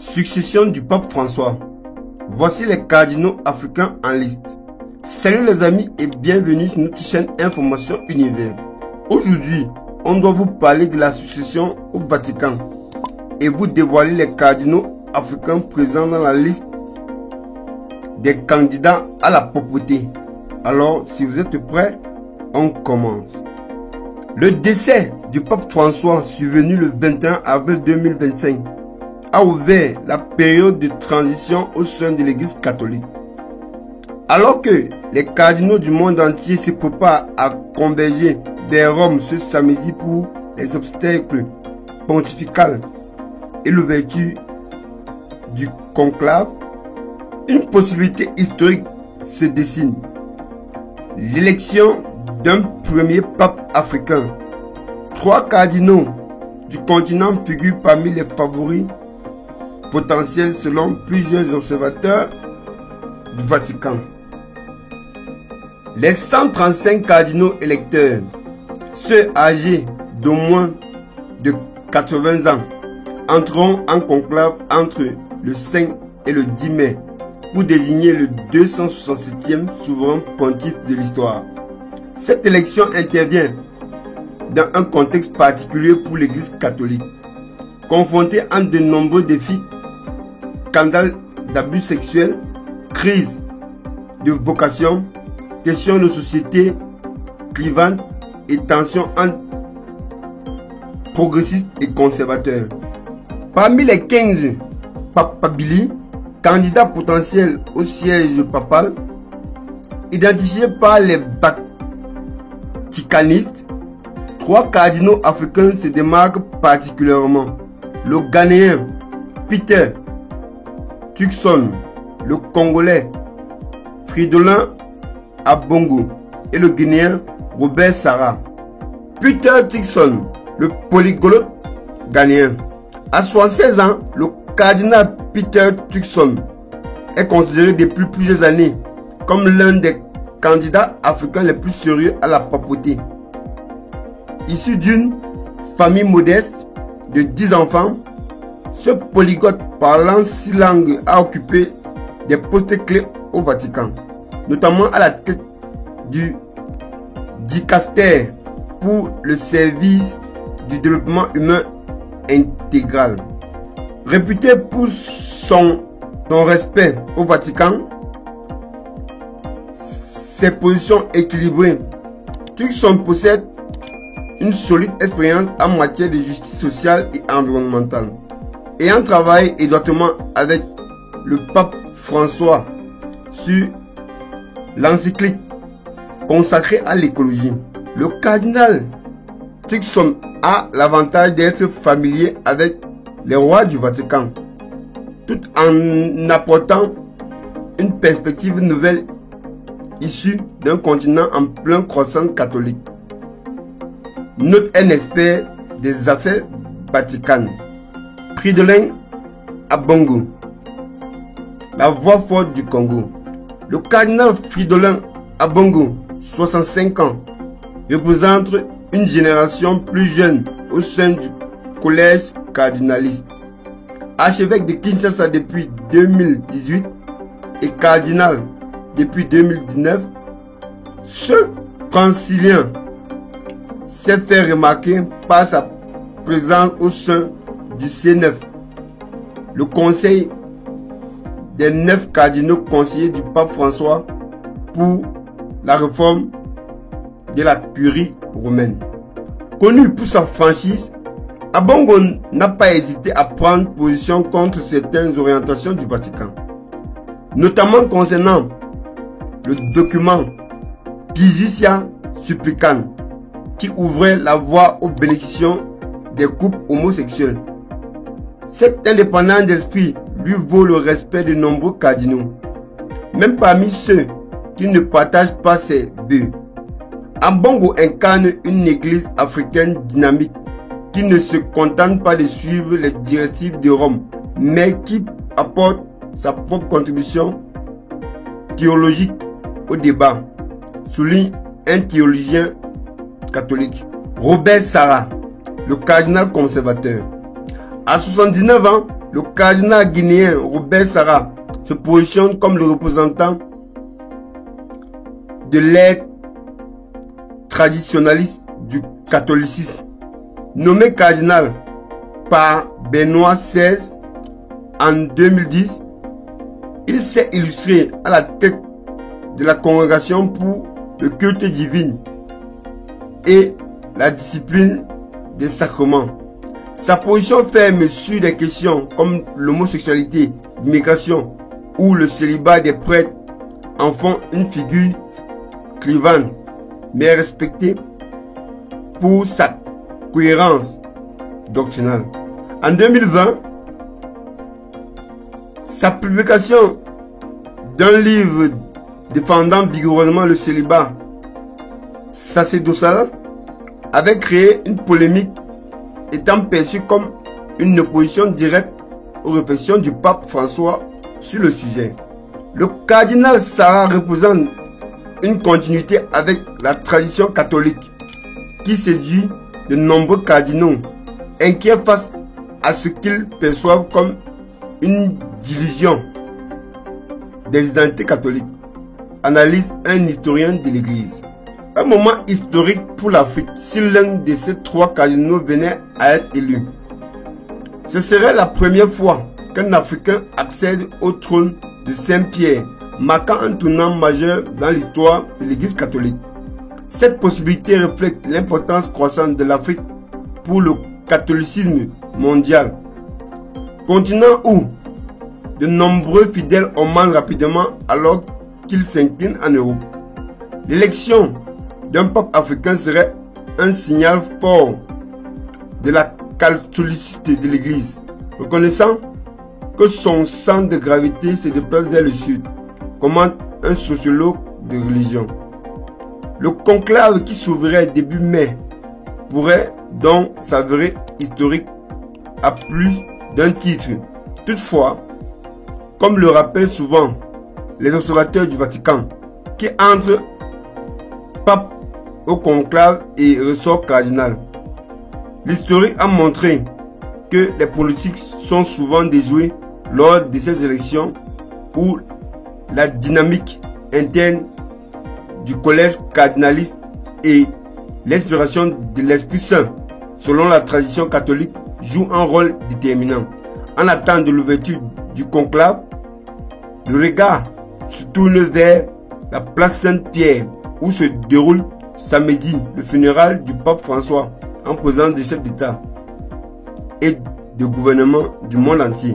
Succession du pape François. Voici les cardinaux africains en liste. Salut les amis et bienvenue sur notre chaîne Information Univers. Aujourd'hui, on doit vous parler de la succession au Vatican et vous dévoiler les cardinaux africains présents dans la liste des candidats à la papauté. Alors, si vous êtes prêts, on commence. Le décès du pape François, survenu le 21 avril 2025, a ouvert la période de transition au sein de l'Église catholique. Alors que les cardinaux du monde entier se préparent à converger vers Rome ce samedi pour les obstacles pontificaux et l'ouverture du conclave, une possibilité historique se dessine. L'élection d'un premier pape africain. 3 cardinaux du continent figurent parmi les favoris potentiels selon plusieurs observateurs du Vatican. Les 135 cardinaux électeurs, ceux âgés d'au moins de 80 ans, entreront en conclave entre le 5 et le 10 mai pour désigner le 267e souverain pontife de l'histoire. Cette élection intervient dans un contexte particulier pour l'Église catholique, confrontée à de nombreux défis, scandales d'abus sexuels, crise de vocation, questions de société clivantes et tensions entre progressistes et conservateurs. Parmi les 15 papabili, candidats potentiels au siège papal, identifiés par les vaticanistes, 3 cardinaux africains se démarquent particulièrement. Le Ghanéen Peter Turkson, le Congolais Fridolin Ambongo et le Guinéen Robert Sarah. Peter Turkson, le polyglotte ghanéen. À 76 ans, le cardinal Peter Turkson est considéré depuis plusieurs années comme l'un des candidats africains les plus sérieux à la papauté. Issu d'une famille modeste de 10 enfants, ce polyglotte parlant 6 langues a occupé des postes clés au Vatican, notamment à la tête du dicaster pour le service du développement humain intégral. Réputé pour son respect au Vatican, ses positions équilibrées, Turkson possède une solide expérience en matière de justice sociale et environnementale. Ayant travaillé étroitement avec le pape François sur l'encyclique consacrée à l'écologie, le cardinal Turkson a l'avantage d'être familier avec les rois du Vatican, tout en apportant une perspective nouvelle issue d'un continent en pleine croissance catholique. Note un expert des affaires vaticanes, Fridolin Ambongo, la voix forte du Congo. Le cardinal Fridolin Ambongo, 65 ans, représente une génération plus jeune au sein du collège cardinaliste. Archevêque de Kinshasa depuis 2018 et cardinal depuis 2019, ce francilien s'est fait remarquer par sa présence au sein du C9, le conseil des 9 cardinaux conseillers du pape François pour la réforme de la curie romaine. Connu pour sa franchise, Ambongo n'a pas hésité à prendre position contre certaines orientations du Vatican, notamment concernant le document Pisitia Supplicans qui ouvrait la voie aux bénédictions des couples homosexuels. Cette indépendance d'esprit lui vaut le respect de nombreux cardinaux, même parmi ceux qui ne partagent pas ses vues. Ambongo incarne une église africaine dynamique qui ne se contente pas de suivre les directives de Rome, mais qui apporte sa propre contribution théologique au débat, souligne un théologien catholique, Robert Sarah, le cardinal conservateur. À 79 ans, le cardinal guinéen Robert Sarah se positionne comme le représentant de l'aide traditionnaliste du catholicisme. Nommé cardinal par Benoît XVI en 2010, il s'est illustré à la tête de la congrégation pour le culte divin et la discipline des sacrements. Sa position ferme sur des questions comme l'homosexualité, l'immigration ou le célibat des prêtres en font une figure clivante, mais respectée pour sa cohérence doctrinale. En 2020, sa publication d'un livre défendant vigoureusement le célibat sacerdotal avait créé une polémique, étant perçue comme une opposition directe aux réflexions du pape François sur le sujet. Le cardinal Sarah représente une continuité avec la tradition catholique qui séduit de nombreux cardinaux inquiets face à ce qu'ils perçoivent comme une dilution des identités catholiques, analyse un historien de l'Église. Un moment historique pour l'Afrique si l'un de ces trois cardinaux venait à être élu. Ce serait la première fois qu'un Africain accède au trône de Saint-Pierre, marquant un tournant majeur dans l'histoire de l'Église catholique. Cette possibilité reflète l'importance croissante de l'Afrique pour le catholicisme mondial, continent où de nombreux fidèles augmentent rapidement alors qu'ils s'inclinent en Europe. L'élection d'un pape africain serait un signal fort de la catholicité de l'Église, reconnaissant que son centre de gravité se déplace vers le sud, commente un sociologue de religion. Le conclave qui s'ouvrirait début mai pourrait donc s'avérer historique à plus d'un titre. Toutefois, comme le rappellent souvent les observateurs du Vatican, qui entre pape au conclave et ressort cardinal, l'historique a montré que les politiques sont souvent déjouées lors de ces élections où la dynamique interne du collège cardinaliste et l'inspiration de l'Esprit Saint, selon la tradition catholique, jouent un rôle déterminant. En attendant de l'ouverture du conclave, le regard se tourne vers la place Sainte-Pierre où se déroule samedi le funérail du pape François en présence des chefs d'État et de gouvernement du monde entier,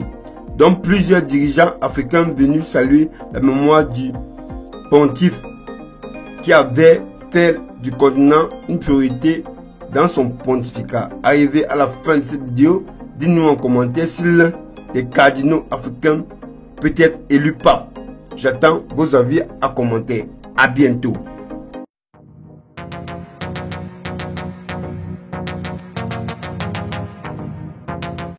dont plusieurs dirigeants africains venus saluer la mémoire du pontife qui avait fait du continent une priorité dans son pontificat. Arrivé à la fin de cette vidéo, dites-nous en commentaire si l'un des cardinaux africains peut être élu pape. J'attends vos avis à commenter. À bientôt.